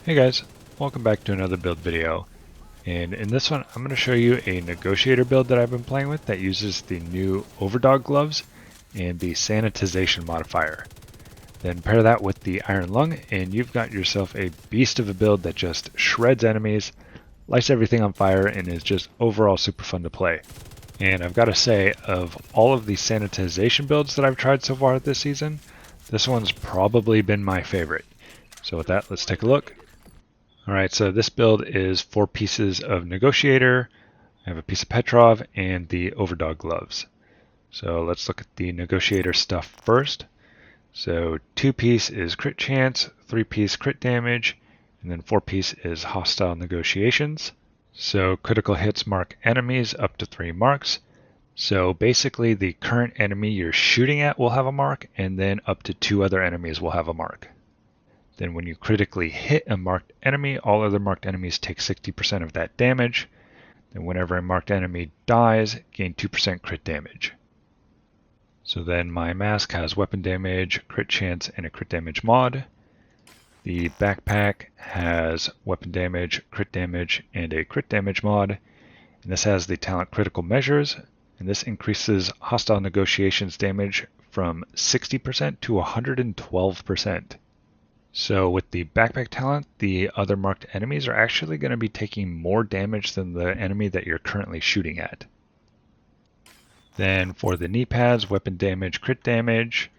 Hey guys, welcome back to another build video. And in this one I'm going to show you a Negotiator build that I've been playing with that uses the new Overdog gloves and the Sanitization modifier. Then pair that with the Iron Lung and you've got yourself a beast of a build that just shreds enemies, lights everything on fire, and is just overall super fun to play. And I've got to say, of all of the Sanitization builds that I've tried so far this season, this one's probably been my favorite. So with that, let's take a look. Alright, so this build is 4 pieces of Negotiator, I have a piece of Petrov, and the Overdog gloves. So let's look at the Negotiator stuff first. So 2-piece is crit chance, 3-piece crit damage, and then 4-piece is hostile negotiations. So critical hits mark enemies up to 3 marks. So basically the current enemy you're shooting at will have a mark, and then up to 2 other enemies will have a mark. Then when you critically hit a marked enemy, all other marked enemies take 60% of that damage. Then whenever a marked enemy dies, gain 2% crit damage. So then my mask has weapon damage, crit chance, and a crit damage mod. The backpack has weapon damage, and a crit damage mod. And this has the talent critical measures, and this increases hostile negotiations damage from 60% to 112%. So with the backpack talent, the other marked enemies are actually going to be taking more damage than the enemy that you're currently shooting at. Then for the knee pads, weapon damage, crit damage,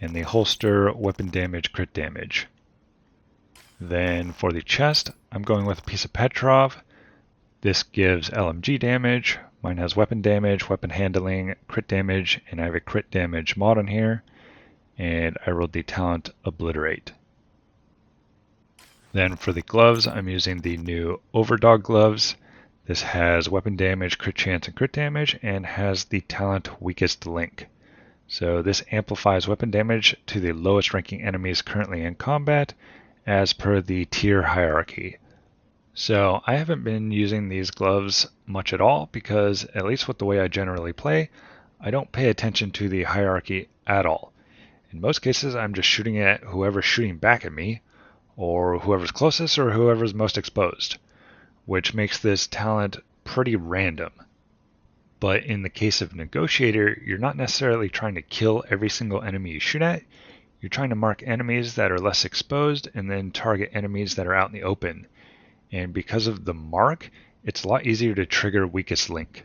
and the holster, weapon damage, crit damage. Then for the chest, I'm going with a piece of Petrov. This gives LMG damage. Mine has weapon damage, weapon handling, crit damage, and I have a crit damage mod on here. And I rolled the talent Obliterate. Then for the gloves, I'm using the new Overdog gloves. This has weapon damage, crit chance, and crit damage, and has the talent Weakest Link. So this amplifies weapon damage to the lowest ranking enemies currently in combat, as per the tier hierarchy. So I haven't been using these gloves much at all, because at least with the way I generally play, I don't pay attention to the hierarchy at all. In most cases, I'm just shooting at whoever's shooting back at me, or whoever's closest, or whoever's most exposed, which makes this talent pretty random. But in the case of Negotiator, you're not necessarily trying to kill every single enemy you shoot at. You're trying to mark enemies that are less exposed and then target enemies that are out in the open. And because of the mark, it's a lot easier to trigger Weakest Link.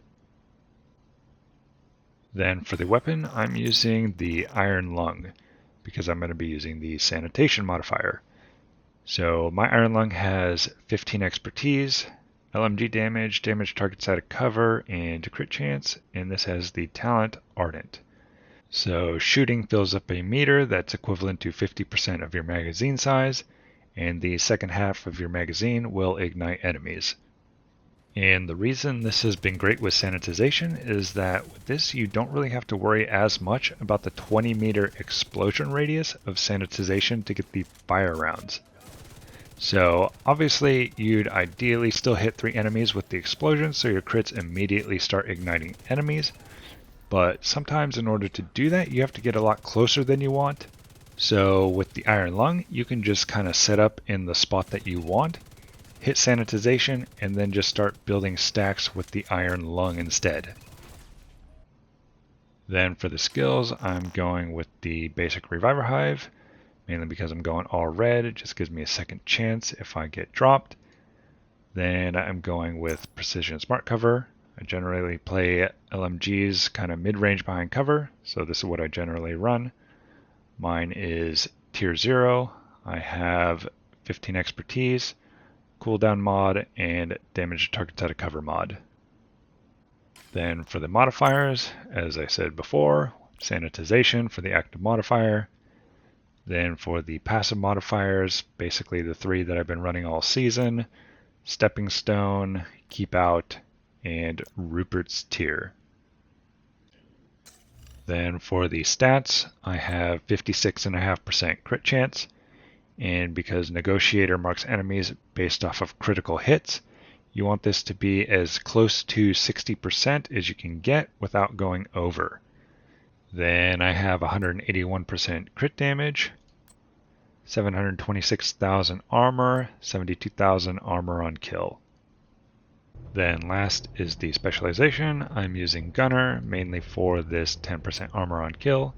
Then for the weapon, I'm using the Iron Lung, because I'm going to be using the Sanitation modifier. So my Iron Lung has 15 expertise, LMG damage, damage targets out of cover, and crit chance, and this has the talent Ardent. So shooting fills up a meter that's equivalent to 50% of your magazine size, and the second half of your magazine will ignite enemies. And the reason this has been great with Sanitization is that with this you don't really have to worry as much about the 20-meter explosion radius of Sanitization to get the fire rounds. So obviously you'd ideally still hit 3 enemies with the explosion so your crits immediately start igniting enemies, but sometimes in order to do that you have to get a lot closer than you want. So with the Iron Lung you can just kind of set up in the spot that you want, hit Sanitization, and then just start building stacks with the Iron Lung instead. Then for the skills I'm going with the basic Reviver Hive, mainly because I'm going all red. It just gives me a second chance if I get dropped. Then I'm going with Precision Smart Cover. I generally play LMGs kind of mid-range behind cover, so this is what I generally run. Mine is tier 0. I have 15 expertise, cooldown mod, and damage targets out of cover mod. Then for the modifiers, as I said before, Sanitization for the active modifier. Then for the passive modifiers, basically the 3 that I've been running all season: Stepping Stone, Keep Out, and Rupert's Tear. Then for the stats, I have 56.5% crit chance, and because Negotiator marks enemies based off of critical hits, you want this to be as close to 60% as you can get without going over. Then I have 181% crit damage, 726,000 armor, 72,000 armor on kill. Then last is the specialization. I'm using Gunner mainly for this 10% armor on kill,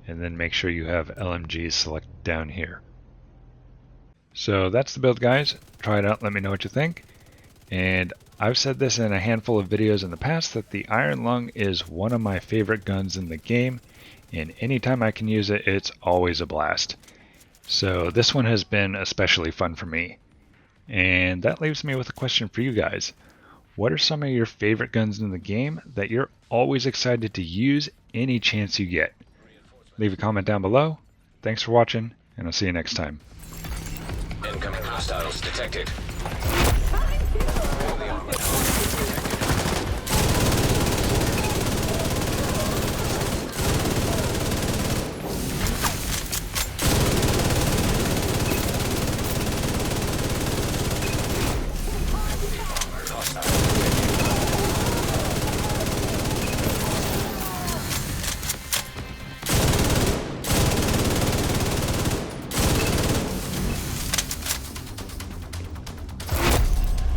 and then make sure you have LMGs selected down here. So that's the build, guys. Try it out, let me know what you think. And I've said this in a handful of videos in the past that the Iron Lung is one of my favorite guns in the game, and anytime I can use it, it's always a blast. So this one has been especially fun for me. And that leaves me with a question for you guys. What are some of your favorite guns in the game that you're always excited to use any chance you get? Leave a comment down below. Thanks for watching, and I'll see you next time. Incoming hostiles detected.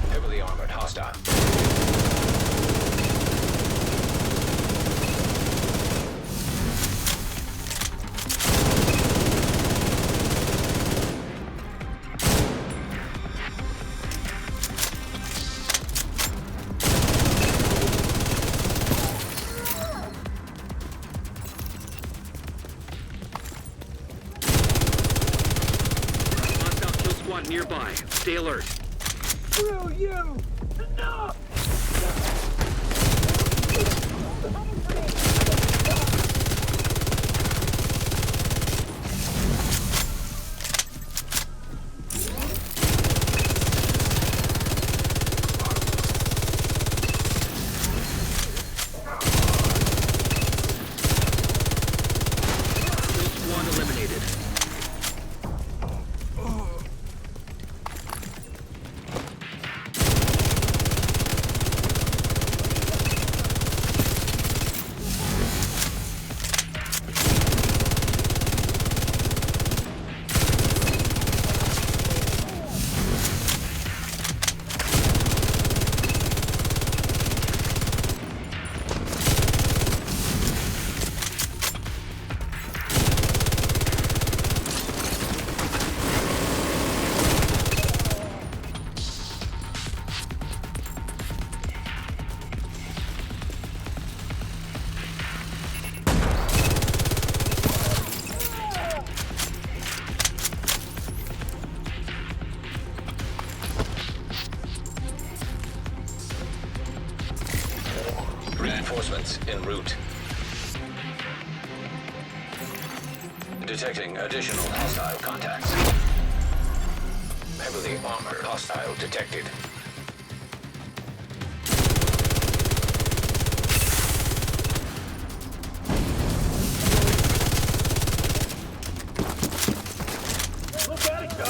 Heavily armored hostile. Hostile kill squad nearby. Stay alert. Screw you! No! Kill squad eliminated. Reinforcements en route. Detecting additional hostile contacts. Heavily armored hostile detected. Look at it go!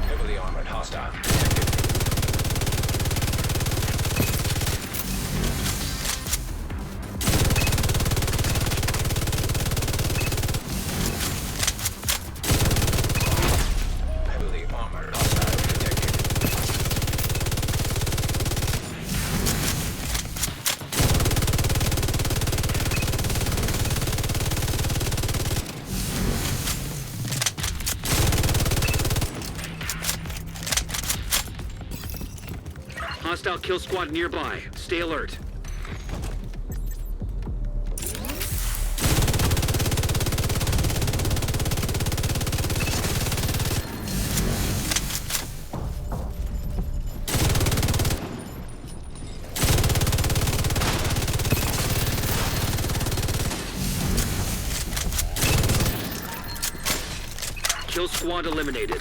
Heavily armored hostile detected. Heavily armored hostile detected. Hostile kill squad nearby. Stay alert. Kill squad eliminated.